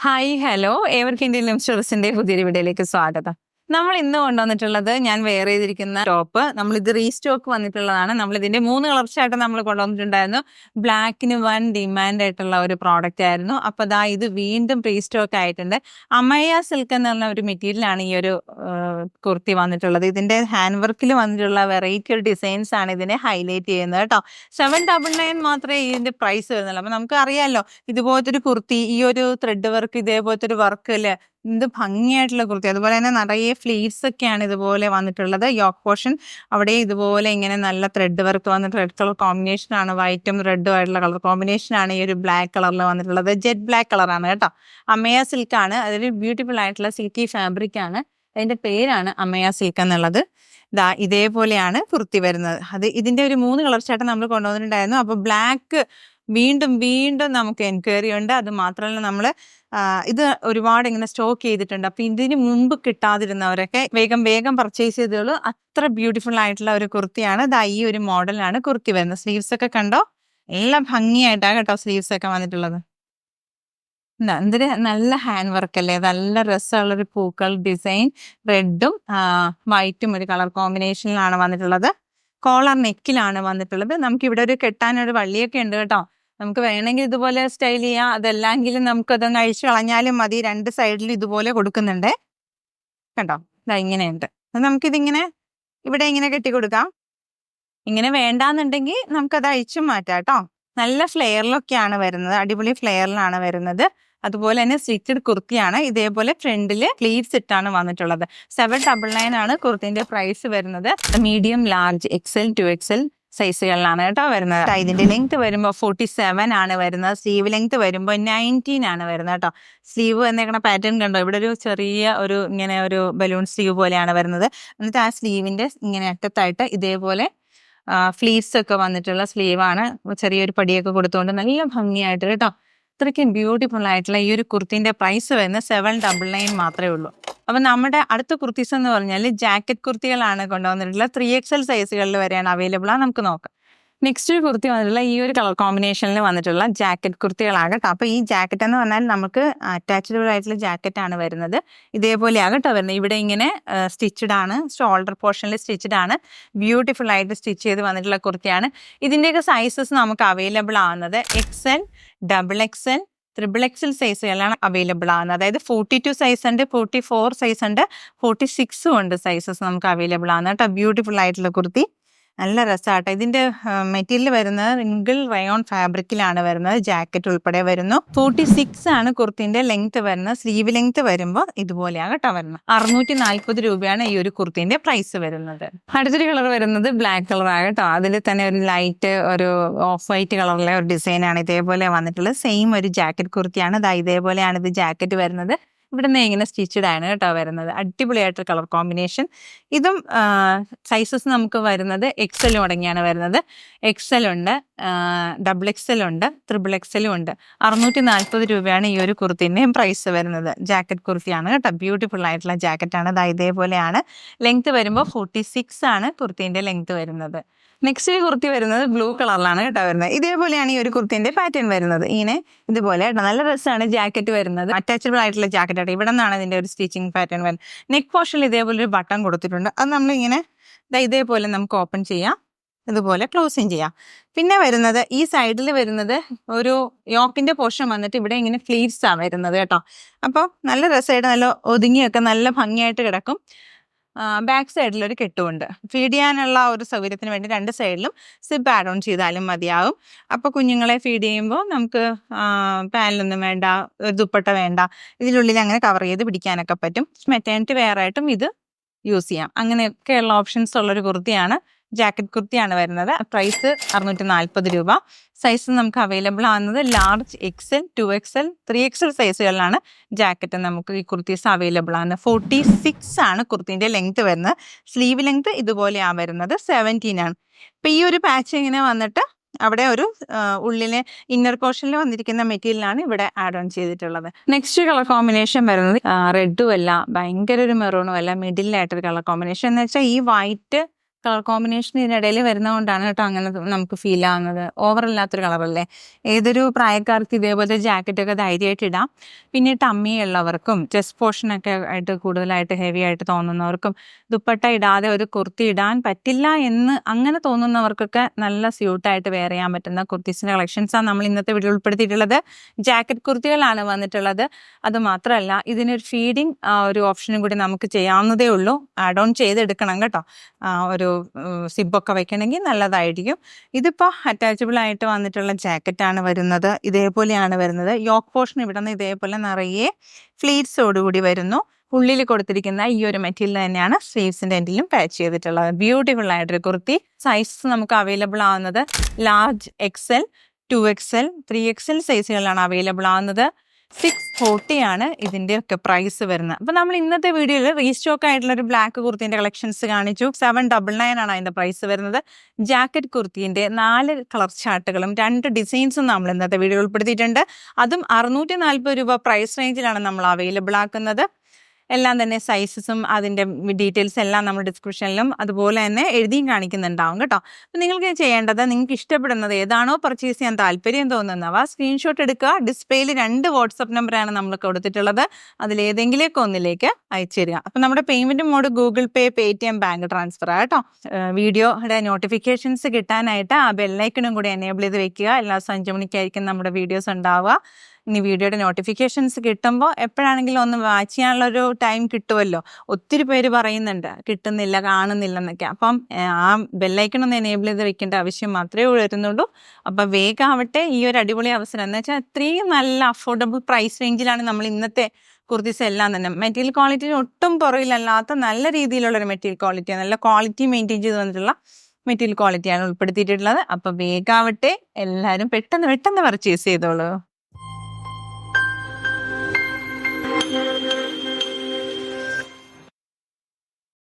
Hi hello ഏവർക്കും Indian ലിംസ്റ്റോഴ്സിന്റെ പുതിയൊരു വീഡിയോയിലേക്ക് സ്വാഗതം. നമ്മൾ ഇന്ന് കൊണ്ടുവന്നിട്ടുള്ളത് ഞാൻ വെയർ ചെയ്തിരിക്കുന്ന ടോപ്പ്. നമ്മൾ ഇത് റീസ്റ്റോക്ക് വന്നിട്ടുള്ളതാണ്. നമ്മൾ ഇതിന്റെ 3 കളർസായിട്ട് നമ്മൾ കൊണ്ടുവന്നിട്ടുണ്ടായിരുന്നു. ബ്ലാക്കിന് വൻ ഡിമാൻഡ് ആയിട്ടുള്ള ഒരു പ്രോഡക്റ്റ് ആയിരുന്നു. അപ്പൊ ദാ ഇത് വീണ്ടും റീസ്റ്റോക്ക് ആയിട്ടുണ്ട്. അമയ സിൽക്ക് എന്ന് പറഞ്ഞ ഒരു മെറ്റീരിയലാണ് ഈ ഒരു കുർത്തി വന്നിട്ടുള്ളത്. ഇതിന്റെ ഹാൻഡ് വർക്കിൽ വന്നിട്ടുള്ള വെറൈറ്റി ഡിസൈൻസ് ആണ് ഇതിനെ ഹൈലൈറ്റ് ചെയ്യുന്നത് കേട്ടോ. 799 മാത്രമേ ഇതിന്റെ പ്രൈസ് വരുന്നുള്ളൂ. അപ്പൊ നമുക്ക് അറിയാലോ ഇതുപോലത്തെ ഒരു കുർത്തി, ഈ ഒരു ത്രെഡ് വർക്ക്, ഇതേപോലത്തെ ഒരു വർക്ക് അല്ലേ, എന്ത് ഭംഗിയായിട്ടുള്ള കുർത്തി. അതുപോലെ തന്നെ നിറയെ ഫ്ലീവ്സ് ഒക്കെയാണ് ഇതുപോലെ വന്നിട്ടുള്ളത്. യോക്ക് പോർഷൻ അവിടെ ഇതുപോലെ ഇങ്ങനെ നല്ല ത്രെഡ് വർക്ക് വന്നിട്ട് റെഡ് കളർ കോമ്പിനേഷൻ ആണ്, വൈറ്റും റെഡും ആയിട്ടുള്ള കളർ കോമ്പിനേഷൻ ആണ് ഈ ഒരു ബ്ലാക്ക് കളറിൽ വന്നിട്ടുള്ളത്. ജെറ്റ് ബ്ലാക്ക് കളറാണ് കേട്ടോ. അമയ സിൽക്ക് ആണ്. അതൊരു ബ്യൂട്ടിഫുൾ ആയിട്ടുള്ള സിൽക്കി ഫാബ്രിക് ആണ്. അതിന്റെ പേരാണ് അമയ സിൽക്ക് എന്നുള്ളത്. ദാ ഇതേപോലെയാണ് കുർത്തി വരുന്നത്. ഇതിന്റെ ഒരു 3 കളർസായിട്ട് നമ്മൾ കൊണ്ടുവന്നിട്ടുണ്ടായിരുന്നു. അപ്പൊ ബ്ലാക്ക് വീണ്ടും വീണ്ടും നമുക്ക് എൻക്വയറി ഉണ്ട്. അത് മാത്രമല്ല നമ്മൾ ഇത് ഒരുപാട് ഇങ്ങനെ സ്റ്റോക്ക് ചെയ്തിട്ടുണ്ട്. അപ്പൊ ഇതിന് മുമ്പ് കിട്ടാതിരുന്നവരൊക്കെ വേഗം വേഗം പർച്ചേസ് ചെയ്തോളൂ. അത്ര ബ്യൂട്ടിഫുൾ ആയിട്ടുള്ള ഒരു കുർത്തിയാണ്. ദാ ഈ ഒരു മോഡലാണ് കുർത്തി വരുന്നത്. സ്ലീവ്സ് ഒക്കെ കണ്ടോ, എല്ലാം ഭംഗിയായിട്ടാണ് കേട്ടോ സ്ലീവ്സ് ഒക്കെ വന്നിട്ടുള്ളത്. എന്തൊരു നല്ല ഹാൻഡ് വർക്ക് അല്ലേ, നല്ല രസമുള്ളൊരു പൂക്കൾ ഡിസൈൻ, റെഡും വൈറ്റും ഒരു കളർ കോമ്പിനേഷനിലാണ് വന്നിട്ടുള്ളത്. കോളർ നെക്കിലാണ് വന്നിട്ടുള്ളത്. നമുക്ക് ഇവിടെ ഒരു കെട്ടാനൊരു വള്ളിയൊക്കെ ഉണ്ട് കേട്ടോ. നമുക്ക് വേണമെങ്കിൽ ഇതുപോലെ സ്റ്റൈൽ ചെയ്യാം. അതല്ലെങ്കിലും നമുക്കതൊന്ന് അഴിച്ചു കളഞ്ഞാലും മതി. 2 സൈഡിലും ഇതുപോലെ കൊടുക്കുന്നുണ്ട് കേട്ടോ. ഇതാ ഇങ്ങനെയുണ്ട്. നമുക്കിതിങ്ങനെ ഇവിടെ ഇങ്ങനെ കെട്ടി കൊടുക്കാം. ഇങ്ങനെ വേണ്ടാന്നുണ്ടെങ്കിൽ നമുക്കത് അഴിച്ചും മാറ്റാം കേട്ടോ. നല്ല ഫ്ലെയറിലൊക്കെയാണ് വരുന്നത്. അടിപൊളി ഫ്ലെയറിലാണ് വരുന്നത്. അതുപോലെ തന്നെ സ്റ്റിച്ചഡ് കുർത്തിയാണ്. ഇതേപോലെ ഫ്രണ്ടില് സ്ലീവ്സ് ഇട്ടാണ് വന്നിട്ടുള്ളത്. 799 ആണ് കുർത്തിന്റെ പ്രൈസ് വരുന്നത്. മീഡിയം, ലാർജ്, എക്സൽ, 2XL സൈസുകളിലാണ് കേട്ടോ വരുന്നത്. ഇതിന്റെ ലെങ്ത് വരുമ്പോൾ 47 ആണ് വരുന്നത്. സ്ലീവ് ലെങ്ത് വരുമ്പോൾ 19 ആണ് വരുന്നത് കേട്ടോ. സ്ലീവ് എന്നേക്കണ പാറ്റേൺ കണ്ടോ, ഇവിടെ ഒരു ചെറിയ ഒരു ഇങ്ങനെ ഒരു ബലൂൺ സ്ലീവ് പോലെയാണ് വരുന്നത്. എന്നിട്ട് ആ സ്ലീവിന്റെ ഇങ്ങനെ അറ്റത്തായിട്ട് ഇതേപോലെ ഫ്ലീവ്സ് ഒക്കെ വന്നിട്ടുള്ള സ്ലീവാണ്. ചെറിയൊരു പടിയൊക്കെ കൊടുത്തുകൊണ്ട് നല്ല ഭംഗിയായിട്ട് കേട്ടോ. അത്രയ്ക്കും ബ്യൂട്ടിഫുൾ ആയിട്ടുള്ള ഈ ഒരു കുർത്തിന്റെ പ്രൈസ് വരുന്നത് 799 മാത്രമേ ഉള്ളൂ. അപ്പൊ നമ്മുടെ അടുത്ത കുർത്തീസ് എന്ന് പറഞ്ഞാൽ ജാക്കറ്റ് കുർത്തികളാണ് കൊണ്ടുവന്നിട്ടുള്ളത്. 3XL സൈസുകളിൽ വരെയാണ് അവൈലബിൾ ആണ്. നമുക്ക് നോക്കാം. നെക്സ്റ്റ് ഒരു കുർത്തി വന്നിട്ടുള്ള ഈ ഒരു കളർ കോമ്പിനേഷനിൽ വന്നിട്ടുള്ള ജാക്കറ്റ് കുർത്തികളാകട്ടെ. അപ്പൊ ഈ ജാക്കറ്റ് എന്ന് പറഞ്ഞാൽ നമുക്ക് അറ്റാച്ചബിൾ ആയിട്ടുള്ള ജാക്കറ്റ് ആണ് വരുന്നത്. ഇതേപോലെയാകട്ടോ വരുന്നത്. ഇവിടെ ഇങ്ങനെ സ്റ്റിച്ചഡ് ആണ്, ഷോൾഡർ പോർഷനിൽ സ്റ്റിച്ചഡ് ആണ്. ബ്യൂട്ടിഫുൾ ആയിട്ട് സ്റ്റിച്ച് ചെയ്ത് വന്നിട്ടുള്ള കുർത്തിയാണ്. ഇതിന്റെയൊക്കെ സൈസസ് നമുക്ക് അവൈലബിൾ ആവുന്നത് XL, XXL, XXL സൈസുകളാണ് അവൈലബിൾ ആവുന്നത്. അതായത് 42 സൈസ് ഉണ്ട്, 44 സൈസ് ഉണ്ട്, 46 ഉണ്ട് സൈസസ് നമുക്ക് അവൈലബിൾ ആവുന്നത് കേട്ടോ. ബ്യൂട്ടിഫുൾ ആയിട്ടുള്ള കുർത്തി, നല്ല രസമാട്ടോ. ഇതിന്റെ മെറ്റീരിയൽ വരുന്നത് റിങ്കിൾ റയോൺ ഫാബ്രിക്കിലാണ് വരുന്നത്. ജാക്കറ്റ് ഉൾപ്പെടെ വരുന്നു. 46 ആണ് കുർത്തിന്റെ ലെങ്ത് വരുന്നത്. സ്ലീവ് ലെങ്ത് വരുമ്പോൾ ഇതുപോലെയാണ് കേട്ടോ വരുന്നത്. 640 രൂപയാണ് ഈ ഒരു കുർത്തിന്റെ പ്രൈസ് വരുന്നത്. അടുത്തൊരു കളർ വരുന്നത് ബ്ലാക്ക് കളർ ആകട്ടോ. അതിൽ തന്നെ ഒരു ലൈറ്റ് ഒരു ഓഫ് വൈറ്റ് കളറിലെ ഒരു ഡിസൈനാണ് ഇതേപോലെ വന്നിട്ടുള്ളത്. സെയിം ഒരു ജാക്കറ്റ് കുർത്തിയാണ്. ഇതേപോലെയാണ് ഇത് ജാക്കറ്റ് വരുന്നത്. ഇവിടുന്ന് ഇങ്ങനെ സ്റ്റിച്ചഡ് ആണ് കേട്ടോ വരുന്നത്. അടിപൊളിയായിട്ട് കളർ കോമ്പിനേഷൻ. ഇതും സൈസസ് നമുക്ക് വരുന്നത് XL തുടങ്ങിയാണ് വരുന്നത്. XL ഉണ്ട്, XXL ഉണ്ട്, XXL ഉണ്ട്. 640 രൂപയാണ് ഈ ഒരു കുർത്തിൻ്റെയും പ്രൈസ് വരുന്നത്. ജാക്കറ്റ് കുർത്തിയാണ് കേട്ടോ. ബ്യൂട്ടിഫുൾ ആയിട്ടുള്ള ജാക്കറ്റാണ്. ഇതേപോലെയാണ്. ലെങ്ത് വരുമ്പോൾ 46 ആണ് കുർത്തിന്റെ ലെങ്ത് വരുന്നത്. നെക്സ്റ്റ് കുർത്തി വരുന്നത് ബ്ലൂ കളറിലാണ് കേട്ടോ വരുന്നത്. ഇതേപോലെയാണ് ഈ ഒരു കുർത്തിന്റെ പാറ്റേൺ വരുന്നത്. ഇങ്ങനെ ഇതുപോലെ കേട്ടോ. നല്ല രസമാണ് ജാക്കറ്റ് വരുന്നത്. അറ്റാച്ചബിൾ ആയിട്ടുള്ള ജാക്കറ്റ് ആയിട്ട് ഇവിടെ നിന്നാണ് ഇതിന്റെ ഒരു സ്റ്റിച്ചിങ് പാറ്റേൺ വരുന്നത്. നെക്ക് പോർഷനിൽ ഇതേപോലെ ഒരു ബട്ടൺ കൊടുത്തിട്ടുണ്ട്. അത് നമ്മളിങ്ങനെ ഇതേപോലെ നമുക്ക് ഓപ്പൺ ചെയ്യാം, ഇതുപോലെ ക്ലോസിങ് ചെയ്യാം. പിന്നെ വരുന്നത് ഈ സൈഡിൽ വരുന്നത് ഒരു യോക്കിന്റെ പോർഷൻ വന്നിട്ട് ഇവിടെ ഇങ്ങനെ ഫ്ലീവ്സ് ആണ് വരുന്നത് കേട്ടോ. അപ്പോൾ നല്ല രസമായിട്ട് നല്ല ഒതുങ്ങിയൊക്കെ നല്ല ഭംഗിയായിട്ട് കിടക്കും. ബാക്ക് സൈഡിൽ ഒരു കെട്ടുമുണ്ട്. ഫീഡ് ചെയ്യാനുള്ള ഒരു സൗകര്യത്തിന് വേണ്ടി 2 സൈഡിലും സിപ്പ് ആഡ് ഓൺ ചെയ്താലും മതിയാവും. അപ്പോൾ കുഞ്ഞുങ്ങളെ ഫീഡ് ചെയ്യുമ്പോൾ നമുക്ക് പാനിലൊന്നും വേണ്ട, ദുപ്പട്ട വേണ്ട, ഇതിനുള്ളിൽ അങ്ങനെ കവർ ചെയ്ത് പിടിക്കാനൊക്കെ പറ്റും. മെറ്റേണിറ്റി വെയർ ആയിട്ടും ഇത് യൂസ് ചെയ്യാം. അങ്ങനെയൊക്കെയുള്ള ഓപ്ഷൻസ് ഉള്ളൊരു കുർത്തിയാണ്. ജാക്കറ്റ് കുർത്തിയാണ് വരുന്നത്. പ്രൈസ് 640 രൂപ. സൈസ് നമുക്ക് അവൈലബിൾ ആവുന്നത് large, XL, 2XL, 3XL സൈസുകളിലാണ് jacket നമുക്ക് ഈ കുർത്തീസ് അവൈലബിൾ ആണ്. 46 ആണ് കുർത്തിന്റെ ലെങ്ത് വരുന്നത്. സ്ലീവ് ലെങ്ത് ഇതുപോലെയാണ് വരുന്നത്. 17 ആണ്. ഇപ്പൊ ഈ ഒരു പാച്ച് ഇങ്ങനെ വന്നിട്ട് അവിടെ ഒരു ഉള്ളിലെ ഇന്നർ പോർഷനിൽ വന്നിരിക്കുന്ന മെറ്റീരിയലാണ് ഇവിടെ ആഡ് ഓൺ ചെയ്തിട്ടുള്ളത്. നെക്സ്റ്റ് കളർ കോമ്പിനേഷൻ വരുന്നത് റെഡും അല്ല, ഭയങ്കര ഒരു മെറൂണും അല്ല, മിഡിലായിട്ടൊരു കളർ കോമ്പിനേഷൻ എന്ന് വെച്ചാൽ ഈ വൈറ്റ് കളർ കോമ്പിനേഷൻ ഇതിനിടയിൽ വരുന്നതുകൊണ്ടാണ് കേട്ടോ അങ്ങനെ നമുക്ക് ഫീൽ ആവുന്നത്. ഓവറല്ലാത്തൊരു കളറല്ലേ. ഏതൊരു പ്രായക്കാർക്ക് ഇതേപോലത്തെ ജാക്കറ്റൊക്കെ ധൈര്യമായിട്ട് ഇടാം. പിന്നെ ടമ്മി ഉള്ളവർക്കും ചെസ്റ്റ് പോർഷനൊക്കെ ആയിട്ട് കൂടുതലായിട്ട് ഹെവി ആയിട്ട് തോന്നുന്നവർക്കും ദുപ്പട്ട ഇടാതെ ഒരു കുർത്തി ഇടാൻ പറ്റില്ല എന്ന് അങ്ങനെ തോന്നുന്നവർക്കൊക്കെ നല്ല സ്യൂട്ടായിട്ട് വെയർ ചെയ്യാൻ പറ്റുന്ന കുർത്തീസിൻ്റെ കളക്ഷൻസാണ് നമ്മൾ ഇന്നത്തെ വീഡിയോ ഉൾപ്പെടുത്തിയിട്ടുള്ളത്. ജാക്കറ്റ് കുർത്തികളാണ് വന്നിട്ടുള്ളത്. അത് മാത്രമല്ല ഇതിനൊരു ഫീഡിങ് ഒരു ഓപ്ഷനും കൂടി നമുക്ക് ചെയ്യാവുന്നതേ ഉള്ളൂ. ആഡ് ഓൺ ചെയ്തെടുക്കണം കേട്ടോ. ഒരു സിബൊക്കെ വെക്കണമെങ്കിൽ നല്ലതായിരിക്കും. ഇതിപ്പോൾ അറ്റാച്ചബിൾ ആയിട്ട് വന്നിട്ടുള്ള ജാക്കറ്റാണ് വരുന്നത്. ഇതേപോലെയാണ് വരുന്നത്. യോക്ക് പോർഷൻ ഇവിടെ നിന്ന് ഇതേപോലെ നിറയെ ഫ്ലീറ്റ്സോടുകൂടി വരുന്നു. ഉള്ളിൽ കൊടുത്തിരിക്കുന്ന ഈ ഒരു മെറ്റീരിയൽ തന്നെയാണ് സ്ലീവ്സിൻ്റെ എൻഡിലും പാച്ച് ചെയ്തിട്ടുള്ളത്. ബ്യൂട്ടിഫുൾ ആയിട്ടൊരു കുർത്തി. സൈസ് നമുക്ക് അവൈലബിൾ ആവുന്നത് ലാർജ് XL, 2XL, 3XL സൈസുകളാണ് അവൈലബിൾ ആവുന്നത്. 640 ആണ് ഇതിൻ്റെയൊക്കെ പ്രൈസ് വരുന്നത്. അപ്പോൾ നമ്മൾ ഇന്നത്തെ വീഡിയോയിൽ റീസ്റ്റോക്ക് ആയിട്ടുള്ള ഒരു ബ്ലാക്ക് കുർത്തീൻ്റെ കളക്ഷൻസ് കാണിച്ചു. 799 ആണ് അതിൻ്റെ പ്രൈസ് വരുന്നത്. ജാക്കറ്റ് കുർത്തീൻ്റെ 4 കളർ ചാർട്ടുകളും 2 ഡിസൈൻസും നമ്മൾ ഇന്നത്തെ വീഡിയോ ഉൾപ്പെടുത്തിയിട്ടുണ്ട്. അതും 640 രൂപ പ്രൈസ് റേഞ്ചിലാണ് നമ്മൾ അവൈലബിൾ ആക്കുന്നത്. എല്ലാം തന്നെ സൈസസും അതിൻ്റെ ഡീറ്റെയിൽസ് എല്ലാം നമ്മൾ ഡിസ്ക്രിപ്ഷനിലും അതുപോലെ തന്നെ എഴുതിയും കാണിക്കുന്നുണ്ടാവും കേട്ടോ. അപ്പോൾ നിങ്ങൾക്ക് ചെയ്യേണ്ടത്, നിങ്ങൾക്ക് ഇഷ്ടപ്പെടുന്നത് ഏതാണോ പർച്ചേസ് ചെയ്യാൻ താല്പര്യം തോന്നുന്നവ സ്ക്രീൻഷോട്ട് എടുക്കുക. ഡിസ്പ്ലേയിൽ 2 വാട്സപ്പ് നമ്പറാണ് നമ്മൾ കൊടുത്തിട്ടുള്ളത്. അതിലേതെങ്കിലേക്ക് ഒന്നിലേക്ക് അയച്ചു തരിക. അപ്പോൾ നമ്മുടെ പേയ്മെൻറ്റ് മോഡ് ഗൂഗിൾ പേ, പേടിഎം, ബാങ്ക് ട്രാൻസ്ഫർ കേട്ടോ. വീഡിയോയുടെ നോട്ടിഫിക്കേഷൻസ് കിട്ടാനായിട്ട് ആ ബെല്ലൈക്കണും കൂടി എനേബിൾ ചെയ്ത് വെക്കുക. എല്ലാ 5 മണിക്കായിരിക്കും നമ്മുടെ വീഡിയോസ് ഉണ്ടാവുക. ഇനി വീഡിയോയുടെ നോട്ടിഫിക്കേഷൻസ് കിട്ടുമ്പോൾ എപ്പോഴാണെങ്കിലും ഒന്ന് വാച്ച് ചെയ്യാനുള്ളൊരു ടൈം കിട്ടുമല്ലോ. ഒത്തിരി പേര് പറയുന്നുണ്ട് കിട്ടുന്നില്ല, കാണുന്നില്ല എന്നൊക്കെ. അപ്പം ആ ബെല്ലൈക്കൺ ഒന്ന് എനേബിൾ ചെയ്ത് വെക്കേണ്ട ആവശ്യം മാത്രമേ വരുന്നുള്ളൂ. അപ്പം വേഗമാവട്ടെ. ഈ ഒരു അടിപൊളി അവസരം എന്ന് വെച്ചാൽ അത്രയും നല്ല അഫോർഡബിൾ പ്രൈസ് റേഞ്ചിലാണ് നമ്മൾ ഇന്നത്തെ കുർത്തീസ് എല്ലാം തന്നെ. മെറ്റീരിയൽ ക്വാളിറ്റിന് ഒട്ടും പുറകിലല്ലാത്ത നല്ല രീതിയിലുള്ളൊരു മെറ്റീരിയൽ ക്വാളിറ്റിയാണ്. നല്ല ക്വാളിറ്റി മെയിൻറ്റെയിൻ ചെയ്ത് വന്നിട്ടുള്ള മെറ്റീരിയൽ ക്വാളിറ്റിയാണ് ഉൾപ്പെടുത്തിയിട്ടുള്ളത്. അപ്പം വേഗമാവട്ടെ. എല്ലാവരും പെട്ടെന്ന് പർച്ചേസ് ചെയ്തോളൂ.